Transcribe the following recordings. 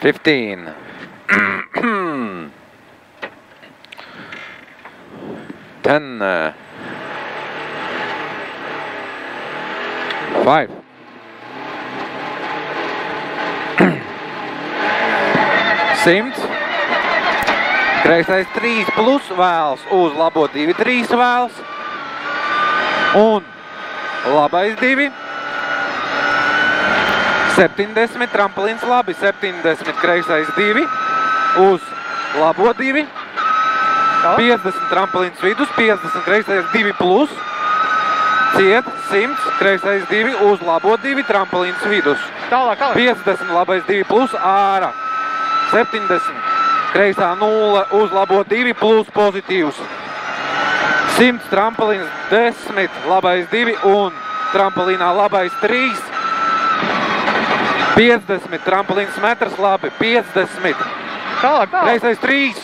15. 10. 5. 100. Kreisais 3 plus vēls uz labo 2, 3 vēls. Un labais 2. 70, tramplīns labi, 70, kreisais 2, uz labo 2, 50, tramplīns vidus, 50, kreisais 2 plus, ciet, 100, kreisais 2, uz labo 2, tramplīns vidus, 50, labais 2 plus, ārā, 70, kreisā 0, uz labo 2 plus, pozitīvs, 100, tramplīns 10, labais 2 un tramplīnā labais 3, 50, tramplīns metrs labi, 50, kreisais 3,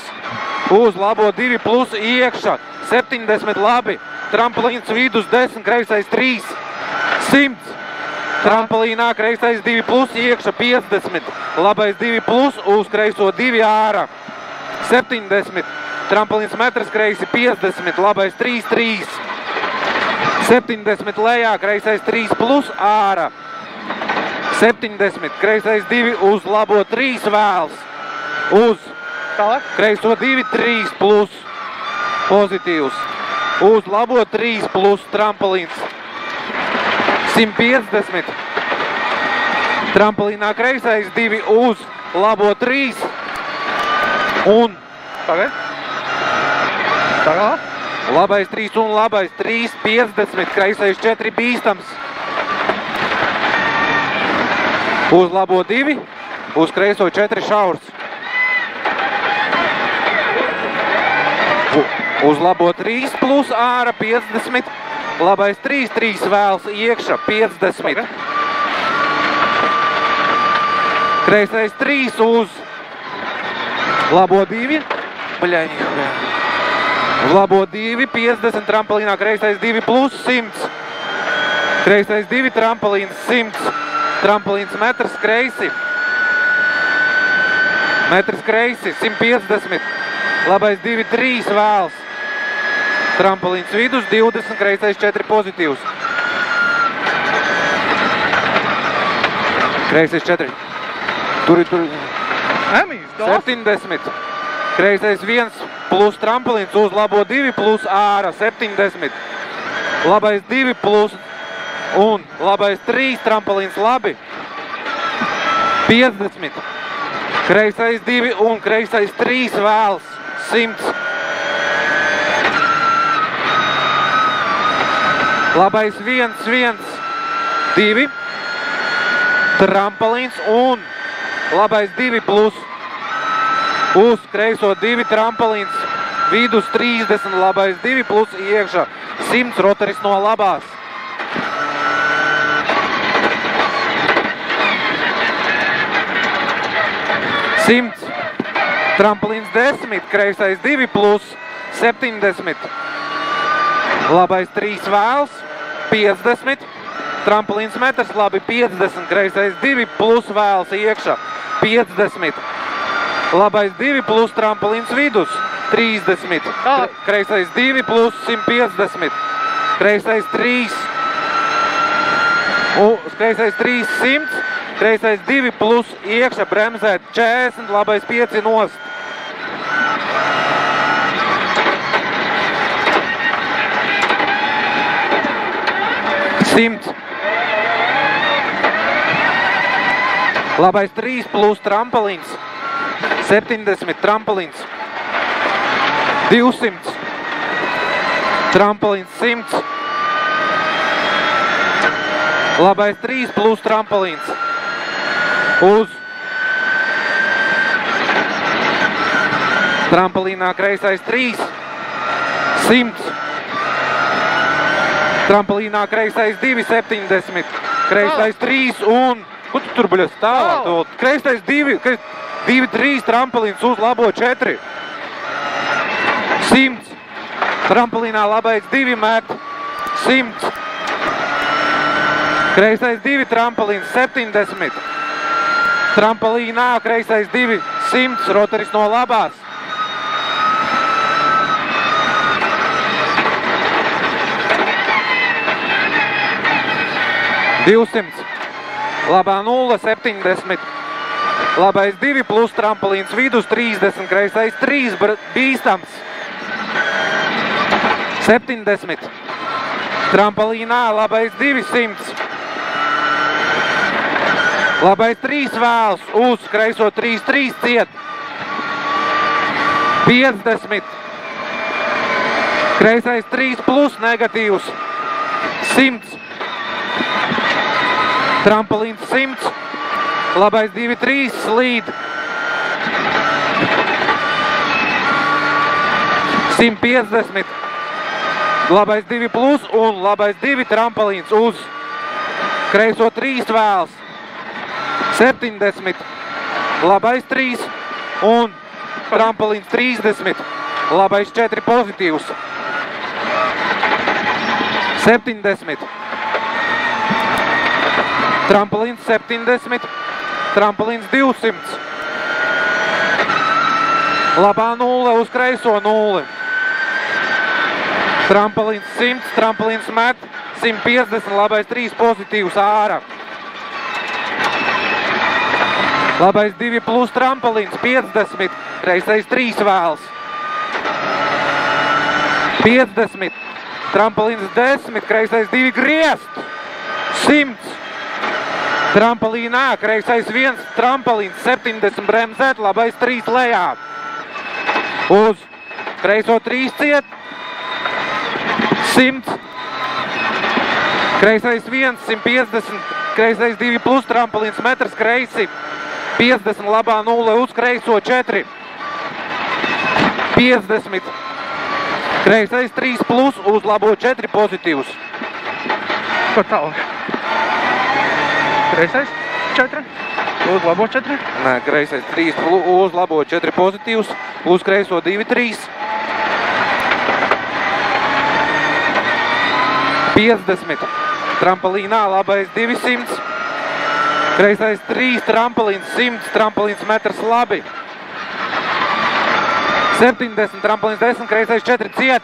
uz labo 2 plus iekšā, 70 labi, tramplīns vidus 10, kreisais 3, 100, tramplīnā kreisais 2 plus iekšā, 50, labais 2 plus uz kreiso 2 ārā, 70, tramplīns metrs kreisi 50, labais 3, 3, 70 lejā, kreisais 3 plus ārā, 70, kreisais 2 uz labo 3 vēls, uz kreiso 2, 3 plus, pozitīvs, uz labo 3 plus tramplīns, 150, tramplīnā kreisais 2 uz labo 3 un labais 3 un labais 3, 50, kreisais 4 bīstams, uz labo 2, uz kreiso 4 šaurs. Uz labo 3 plus ārā 50, labais 3, 3 vēls iekšā 50. Kreisais 3 uz labo 2, uz labo 2, 50, tramplīnā kreisais 2 plus 100. Kreisais 2, tramplīns 100. Tramplīns metrs kreisi, 150, labais 2, 3 vēls, tramplīns vidus 20, kreisais 4 pozitīvs, kreisais 4, tur, 70, kreisais 1 plus tramplīns uz labo 2 plus ārā, 70, labais 2 plus un labais 3, tramplīns labi, 50, kreisais 2 un kreisais 3 vēls, 100, labais 1, 1, 2, tramplīns un labais 2 plus, uz kreiso 2, tramplīns, vidus 30, labais 2 plus iekšā, 100, rotaris no labās. 100, tramplīns 10, kreisais 2 plus, 70, labais 3 vēls, 50, tramplīns metrs labi, 50, kreisais 2 plus vēls iekšā, 50, labais 2 plus tramplīns vidus, 30, kreisais 2 plus 150, kreisais 3, kreisais 3, 100, kreisais 2 plus iekšā bremzēt 40, labais 5 nost. 100. Labais 3 plus tramplīns, 70, tramplīns, 200, tramplīns 100, labais 3 plus tramplīns, uz tramplīnā kreisais 3, 100, tramplīnā kreisais 2, 70, kreisais 3 un, ko tu tur buļas tālāk? Kreisais 2, 3 tramplīns uz labo 4, 100, tramplīnā labais 2 met, 100, kreisais 2 tramplīns 70, Trampolīnā, kreisais 200, rotaris no labās. Labā 0, 70. Labais 2 plus trampolīns vidus 30, kreisais 3, bīstams. 70. Trampolīnā, labais 200. Labais 3 vēls, uz kreiso 3, 3 ciet. 50. Kreisais 3 plus negatīvs. 100. Trampolīns 100. Labais 2, 3 slīd. 150. Labais 2 plus un labais 2 trampolīns uz kreiso 3 vēls. 70. Labais 3 un trampolīns 30. Labais 4 pozitīvs. 70. Trampolīns 70. Trampolīns 200. Labā 0 uz kreiso 0. Trampolīns 100. Trampolīns met 150. Labais 3 pozitīvs ārā. Labais 2 plus trampolīns 50. Kreisais 3 vēls. 50. Trampolīns 10. Kreisais 2 griezt. 100. Trampolīnā, kreisais 1, trampolīns 70 bremzēt, labais 3 lejā. Uz kreiso 3 ciet. 100. Kreisais 1, 150. Kreisais 2 plus trampolīns metrs kreisi. 50 labā 0 uz kreiso 4. 50. Kreisais 3 plus uz labo 4 pozitīvs. Ko tālāk? Kreisais 4, uz labo 4? Nē, kreisais 3 uz labo 4 pozitīvs, uz kreiso 2, 3. 50. Trampolīnā, labais 200. Kreisais 3, trampolīns 100, trampolīns metrs labi. 70, trampolīns 10, kreisais 4 ciet.